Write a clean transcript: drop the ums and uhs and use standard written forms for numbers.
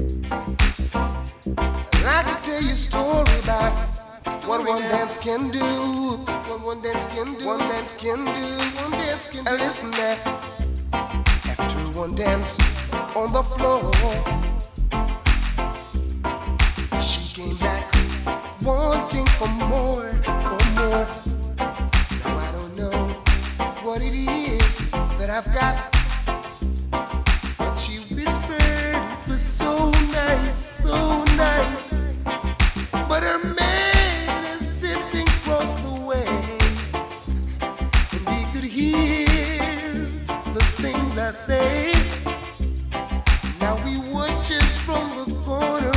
And I can tell you a story about what one dance can do. What one dance can do. One dance can do. One dance can do. And listen there. After one dance on the floor, she came back wanting for more, for more. Now I don't know what it is that I've got, but she whispered it was so nice, so nice. But her man is sitting across the way, and he could hear the things I say. Now we watches from the corner